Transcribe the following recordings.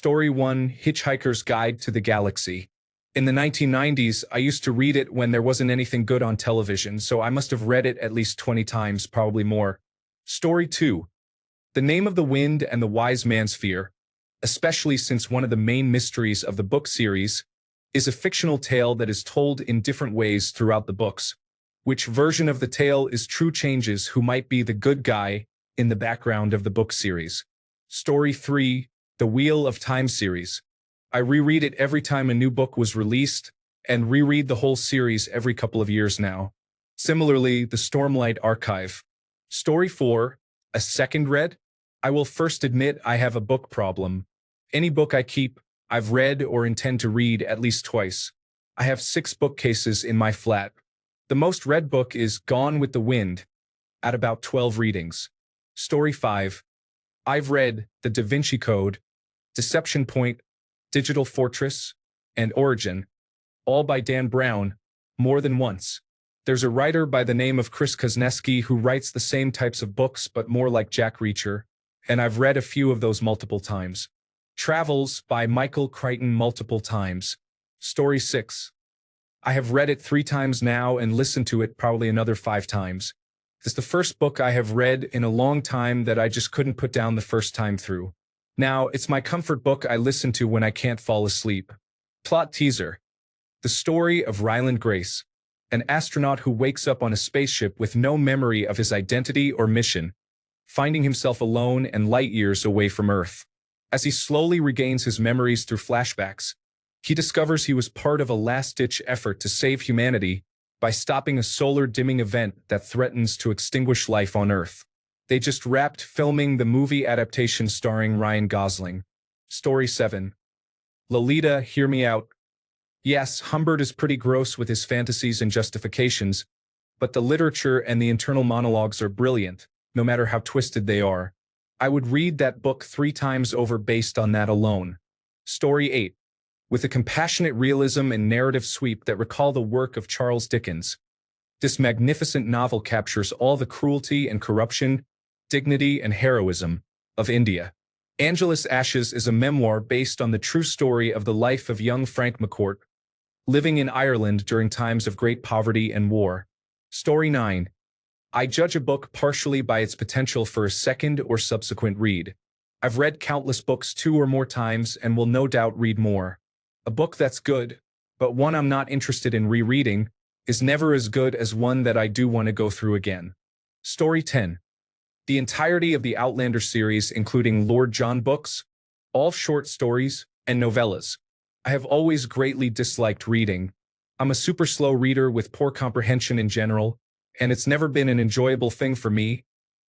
Story 1, Hitchhiker's Guide to the Galaxy. In the 1990s, I used to read it when there wasn't anything good on television, so I must have read it at least 20 times, probably more. Story 2, The Name of the Wind and the Wise Man's Fear, especially since one of the main mysteries of the book series is a fictional tale that is told in different ways throughout the books. Which version of the tale is true changes who might be the good guy in the background of the book series. Story 3, The Wheel of Time series. I reread it every time a new book was released, and reread the whole series every couple of years now. Similarly, the Stormlight Archive. Story 4, A Second Read. I will first admit I have a book problem. Any book I keep, I've read or intend to read at least twice. I have 6 bookcases in my flat. The most read book is Gone with the Wind, at about 12 readings. Story 5. I've read The Da Vinci Code, Deception Point, Digital Fortress, and Origin, all by Dan Brown, more than once. There's a writer by the name of Chris Kuzneski who writes the same types of books but more like Jack Reacher, and I've read a few of those multiple times. Travels by Michael Crichton multiple times. Story 6. I have read it 3 times now and listened to it probably another 5 times. It's the first book I have read in a long time that I just couldn't put down the first time through. Now, it's my comfort book I listen to when I can't fall asleep. Plot teaser. The story of Ryland Grace, an astronaut who wakes up on a spaceship with no memory of his identity or mission, finding himself alone and light years away from Earth. As he slowly regains his memories through flashbacks, he discovers he was part of a last-ditch effort to save humanity by stopping a solar-dimming event that threatens to extinguish life on Earth. They just wrapped filming the movie adaptation starring Ryan Gosling. Story 7. Lolita, Hear Me Out. Yes, Humbert is pretty gross with his fantasies and justifications, but the literature and the internal monologues are brilliant, no matter how twisted they are. I would read that book 3 times over based on that alone. Story 8. With a compassionate realism and narrative sweep that recall the work of Charles Dickens, this magnificent novel captures all the cruelty and corruption, dignity and heroism of India. Angela's Ashes is a memoir based on the true story of the life of young Frank McCourt, living in Ireland during times of great poverty and war. Story 9. I judge a book partially by its potential for a second or subsequent read. I've read countless books 2 or more times and will no doubt read more. A book that's good, but one I'm not interested in rereading, is never as good as one that I do want to go through again. Story 10. The entirety of the Outlander series, including Lord John books, all short stories, and novellas. I have always greatly disliked reading. I'm a super slow reader with poor comprehension in general, and it's never been an enjoyable thing for me,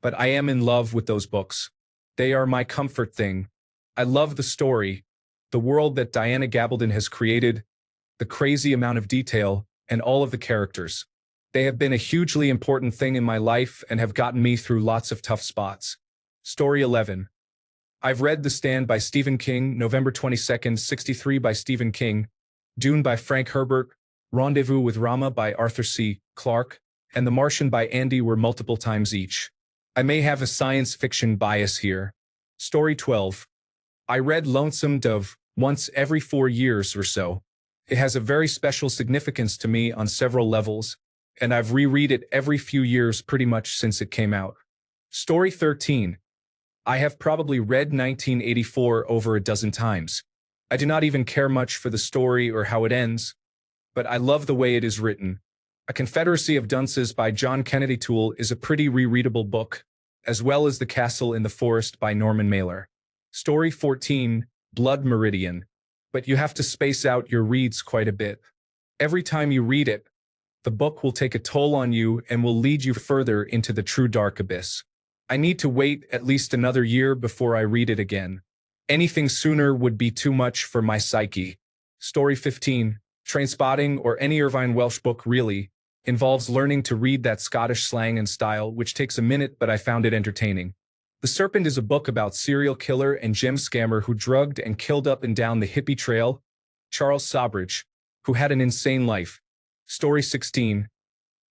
but I am in love with those books. They are my comfort thing. I love the story, the world that Diana Gabaldon has created, the crazy amount of detail, and all of the characters. They have been a hugely important thing in my life and have gotten me through lots of tough spots. Story 11. I've read The Stand by Stephen King, November 22nd, 63 by Stephen King, Dune by Frank Herbert, Rendezvous with Rama by Arthur C. Clarke, and The Martian by Andy Weir multiple times each. I may have a science fiction bias here. Story 12. I read Lonesome Dove once every 4 years or so. It has a very special significance to me on several levels, and I've reread it every few years pretty much since it came out. Story 13. I have probably read 1984 over a dozen times. I do not even care much for the story or how it ends, but I love the way it is written. A Confederacy of Dunces by John Kennedy Toole is a pretty rereadable book, as well as The Castle in the Forest by Norman Mailer. Story 14, Blood Meridian. But you have to space out your reads quite a bit. Every time you read it, the book will take a toll on you and will lead you further into the true dark abyss. I need to wait at least another year before I read it again. Anything sooner would be too much for my psyche. Story 15, Trainspotting, or any Irvine Welsh book really, involves learning to read that Scottish slang and style, which takes a minute, but I found it entertaining. The Serpent is a book about serial killer and gem scammer who drugged and killed up and down the hippie trail, Charles Sobridge, who had an insane life. Story 16.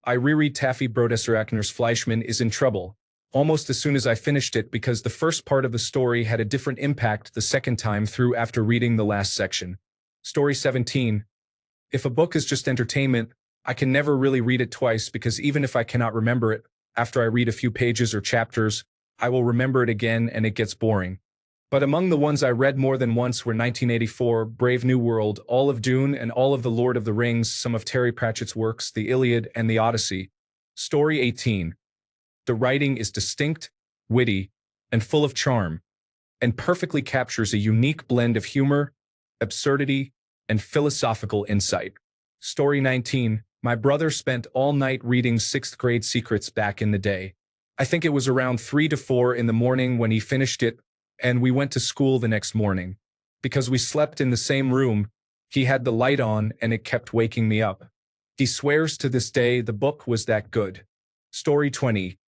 I reread Taffy Brodesser Ackner's Fleischman is in Trouble, almost as soon as I finished it because the first part of the story had a different impact the second time through after reading the last section. Story 17. If a book is just entertainment, I can never really read it twice because even if I cannot remember it, after I read a few pages or chapters, I will remember it again and it gets boring. But among the ones I read more than once were 1984, Brave New World, all of Dune, and all of The Lord of the Rings, some of Terry Pratchett's works, The Iliad and The Odyssey. Story 18. The writing is distinct, witty, and full of charm, and perfectly captures a unique blend of humor, absurdity, and philosophical insight. Story 19. My brother spent all night reading 6th grade secrets back in the day. I think it was around 3 to 4 in the morning when he finished it, and we went to school the next morning. Because we slept in the same room, he had the light on and it kept waking me up. He swears to this day the book was that good. Story 20.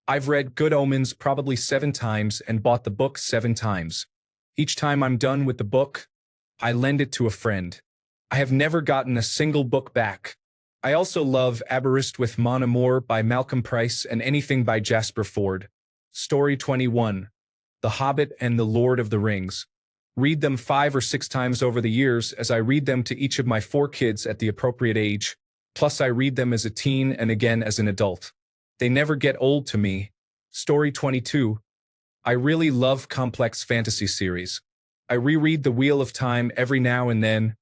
I've read Good Omens probably 7 times and bought the book 7 times. Each time I'm done with the book, I lend it to a friend. I have never gotten a single book back. I also love Aberist with Mon Amour by Malcolm Price and anything by Jasper Fforde. Story 21. The Hobbit and The Lord of the Rings. Read them 5 or 6 times over the years as I read them to each of my 4 kids at the appropriate age, plus I read them as a teen and again as an adult. They never get old to me. Story 22. I really love complex fantasy series. I reread The Wheel of Time every now and then,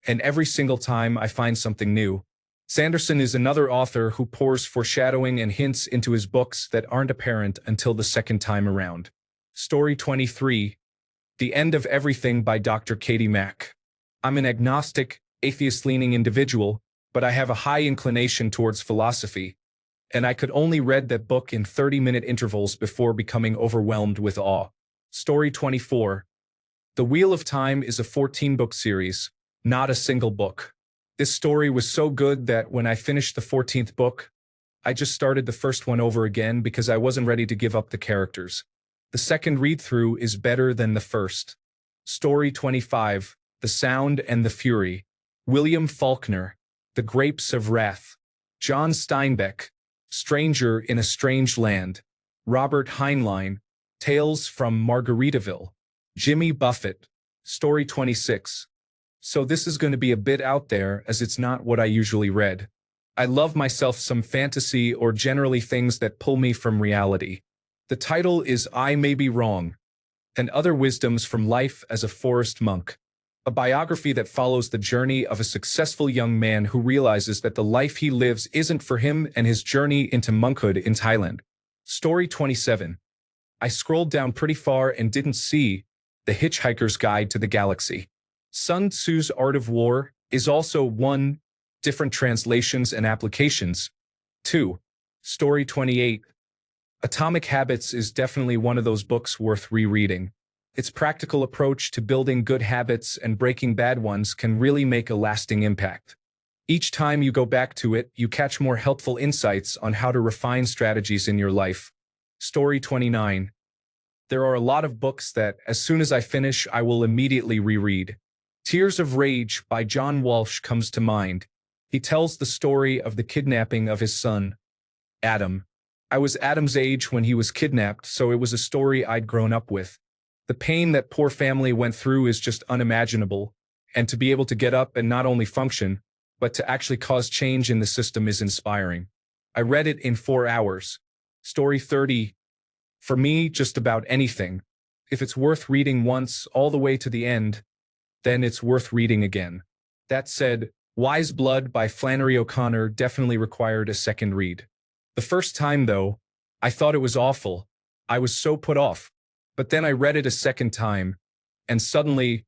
and every single time I find something new. Sanderson is another author who pours foreshadowing and hints into his books that aren't apparent until the second time around. Story 23. The End of Everything by Dr. Katie Mack. I'm an agnostic, atheist-leaning individual, but I have a high inclination towards philosophy, and I could only read that book in 30-minute intervals before becoming overwhelmed with awe. Story 24. The Wheel of Time is a 14-book series, not a single book. This story was so good that when I finished the 14th book, I just started the first one over again because I wasn't ready to give up the characters. The second read-through is better than the first. Story 25. The Sound and the Fury. William Faulkner. The Grapes of Wrath. John Steinbeck. Stranger in a Strange Land. Robert Heinlein. Tales from Margaritaville. Jimmy Buffett. Story 26. So this is going to be a bit out there as it's not what I usually read. I love myself some fantasy or generally things that pull me from reality. The title is I May Be Wrong, and Other Wisdoms from Life as a Forest Monk. A biography that follows the journey of a successful young man who realizes that the life he lives isn't for him and his journey into monkhood in Thailand. Story 27. I scrolled down pretty far and didn't see The Hitchhiker's Guide to the Galaxy. Sun Tzu's Art of War is also 1. Different translations and applications. 2. Story 28. Atomic Habits is definitely one of those books worth rereading. Its practical approach to building good habits and breaking bad ones can really make a lasting impact. Each time you go back to it, you catch more helpful insights on how to refine strategies in your life. Story 29. There are a lot of books that, as soon as I finish, I will immediately reread. Tears of Rage by John Walsh comes to mind. He tells the story of the kidnapping of his son, Adam. I was Adam's age when he was kidnapped, so it was a story I'd grown up with. The pain that poor family went through is just unimaginable, and to be able to get up and not only function, but to actually cause change in the system is inspiring. I read it in 4 hours. Story 30. For me, just about anything. If it's worth reading once all the way to the end, then it's worth reading again. That said, Wise Blood by Flannery O'Connor definitely required a second read. The first time, though, I thought it was awful. I was so put off. But then I read it a second time, and suddenly,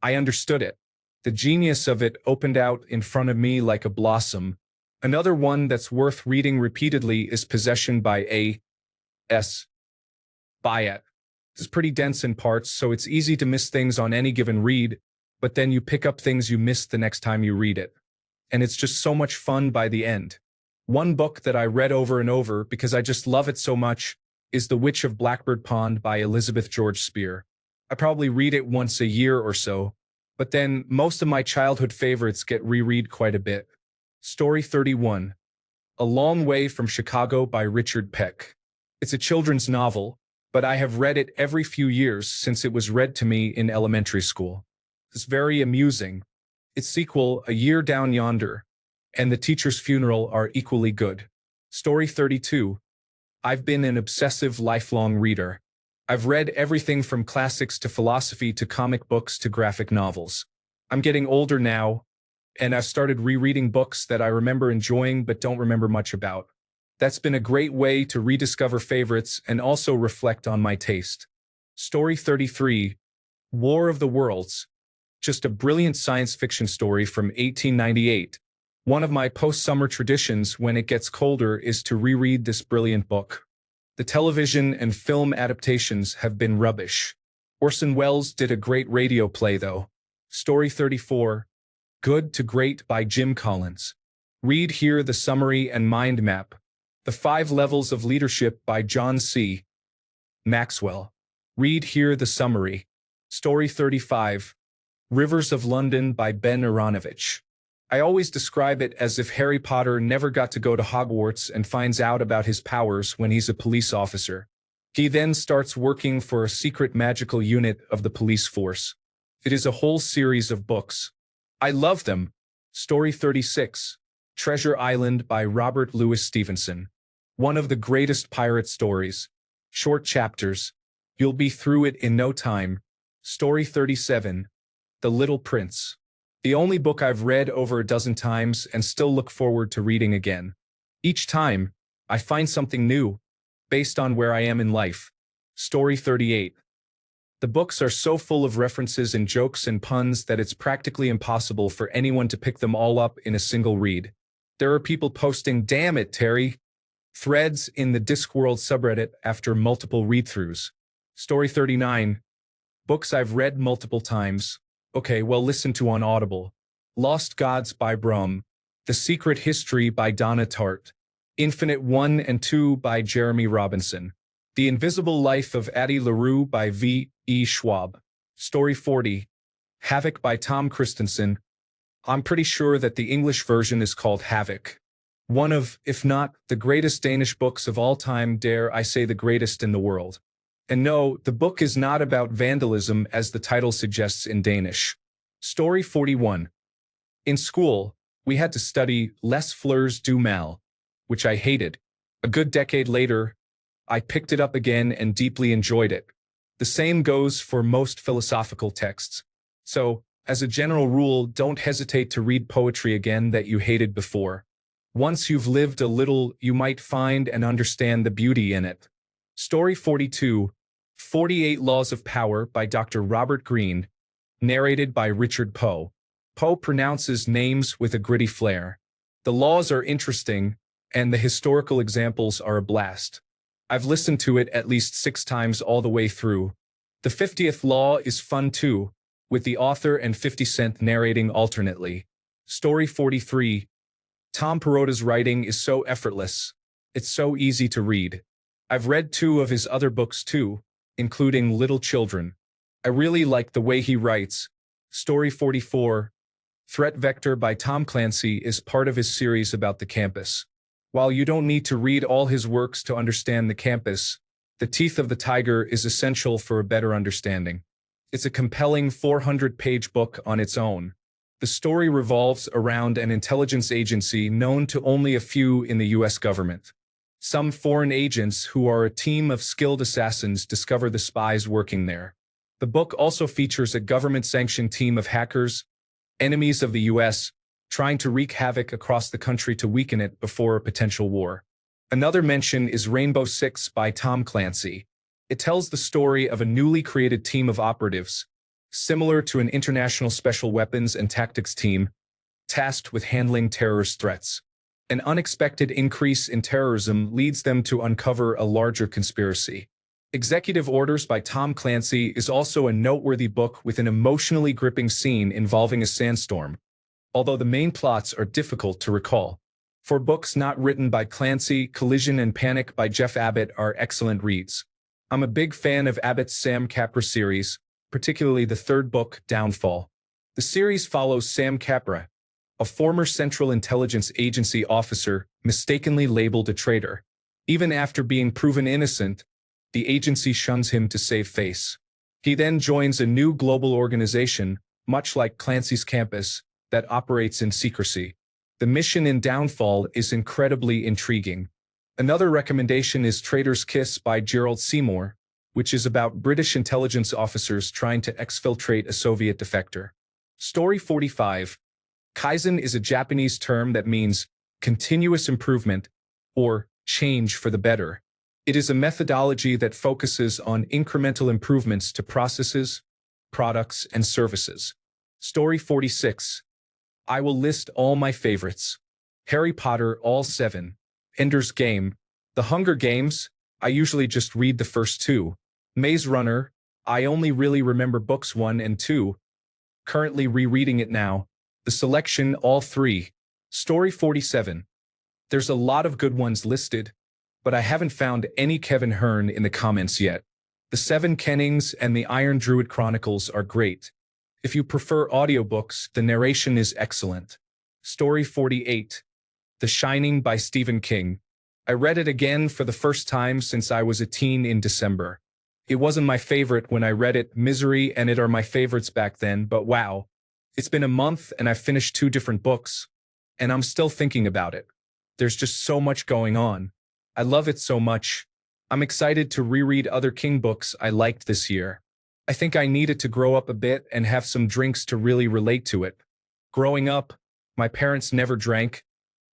I understood it. The genius of it opened out in front of me like a blossom. Another one that's worth reading repeatedly is Possession by A.S. Byatt. It's pretty dense in parts, so it's easy to miss things on any given read, but then you pick up things you missed the next time you read it. And it's just so much fun by the end. One book that I read over and over because I just love it so much is The Witch of Blackbird Pond by Elizabeth George Spear. I probably read it once a year or so, but then most of my childhood favorites get reread quite a bit. Story 31. A Long Way from Chicago by Richard Peck. It's a children's novel, but I have read it every few years since it was read to me in elementary school. It's very amusing. Its sequel, A Year Down Yonder, and The Teacher's Funeral are equally good. Story 32. I've been an obsessive lifelong reader. I've read everything from classics to philosophy to comic books to graphic novels. I'm getting older now, and I've started rereading books that I remember enjoying but don't remember much about. That's been a great way to rediscover favorites and also reflect on my taste. Story 33. War of the Worlds. Just a brilliant science fiction story from 1898. One of my post-summer traditions when it gets colder is to reread this brilliant book. The television and film adaptations have been rubbish. Orson Welles did a great radio play though. Story 34. Good to Great by Jim Collins. Read here the summary and mind map. The 5 Levels of Leadership by John C. Maxwell. Read here the summary. Story 35. Rivers of London by Ben Aronovich. I always describe it as if Harry Potter never got to go to Hogwarts and finds out about his powers when he's a police officer. He then starts working for a secret magical unit of the police force. It is a whole series of books. I love them. Story 36. Treasure Island by Robert Louis Stevenson. One of the greatest pirate stories. Short chapters. You'll be through it in no time. Story 37. The Little Prince. The only book I've read over a dozen times and still look forward to reading again. Each time, I find something new, based on where I am in life. Story 38. The books are so full of references and jokes and puns that it's practically impossible for anyone to pick them all up in a single read. There are people posting, "Damn it, Terry," threads in the Discworld subreddit after multiple read-throughs. Story 39. Books I've read multiple times. Okay, well, listen to on Audible. Lost Gods by Brum. The Secret History by Donna Tartt. Infinite 1 and 2 by Jeremy Robinson. The Invisible Life of Addie LaRue by V. E. Schwab. Story 40. Havoc by Tom Christensen. I'm pretty sure that the English version is called Havoc. One of, if not, the greatest Danish books of all time, dare I say the greatest in the world. And no, the book is not about vandalism as the title suggests in Danish. Story 41. In school, we had to study Les Fleurs du Mal, which I hated. A good decade later, I picked it up again and deeply enjoyed it. The same goes for most philosophical texts. So, as a general rule, don't hesitate to read poetry again that you hated before. Once you've lived a little, you might find and understand the beauty in it. Story 42. 48 Laws of Power by Dr. Robert Greene, narrated by Richard Poe. Poe pronounces names with a gritty flair. The laws are interesting, and the historical examples are a blast. I've listened to it at least 6 times all the way through. The 50th Law is fun too, with the author and 50 Cent narrating alternately. Story 43. Tom Perotta's writing is so effortless. It's so easy to read. I've read 2 of his other books too, including Little Children. I really like the way he writes. Story 44. Threat Vector by Tom Clancy is part of his series about the campus. While you don't need to read all his works to understand the campus, The Teeth of the Tiger is essential for a better understanding. It's a compelling 400-page book on its own. The story revolves around an intelligence agency known to only a few in the US government. Some foreign agents who are a team of skilled assassins discover the spies working there. The book also features a government-sanctioned team of hackers, enemies of the US, trying to wreak havoc across the country to weaken it before a potential war. Another mention is Rainbow Six by Tom Clancy. It tells the story of a newly created team of operatives, similar to an international special weapons and tactics team, tasked with handling terrorist threats. An unexpected increase in terrorism leads them to uncover a larger conspiracy. Executive Orders by Tom Clancy is also a noteworthy book with an emotionally gripping scene involving a sandstorm, although the main plots are difficult to recall. For books not written by Clancy, Collision and Panic by Jeff Abbott are excellent reads. I'm a big fan of Abbott's Sam Capra series, particularly the 3rd book, Downfall. The series follows Sam Capra, a former Central Intelligence Agency officer mistakenly labeled a traitor. Even after being proven innocent, the agency shuns him to save face. He then joins a new global organization, much like Clancy's campus, that operates in secrecy. The mission in Downfall is incredibly intriguing. Another recommendation is Traitor's Kiss by Gerald Seymour, which is about British intelligence officers trying to exfiltrate a Soviet defector. Story 45. Kaizen is a Japanese term that means continuous improvement or change for the better. It is a methodology that focuses on incremental improvements to processes, products, and services. Story 46. I will list all my favorites. Harry Potter all 7. Ender's Game. The Hunger Games, I usually just read the first 2. Maze Runner, I only really remember books 1 and 2. Currently rereading it now. The Selection all 3. Story 47. There's a lot of good ones listed, but I haven't found any Kevin Hearn in the comments yet. The 7 Kennings and the Iron Druid Chronicles are great. If you prefer audiobooks, the narration is excellent. Story 48. The Shining by Stephen King. I read it again for the first time since I was a teen in December. It wasn't my favorite when I read it. Misery and It are my favorites back then, but wow. It's been a month and I've finished 2 different books, and I'm still thinking about it. There's just so much going on. I love it so much. I'm excited to reread other King books I liked this year. I think I needed to grow up a bit and have some drinks to really relate to it. Growing up, my parents never drank,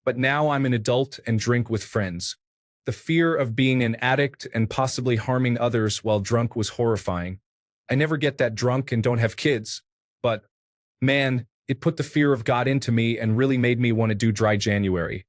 but now I'm an adult and drink with friends. The fear of being an addict and possibly harming others while drunk was horrifying. I never get that drunk and don't have kids, but man, it put the fear of God into me and really made me want to do dry January.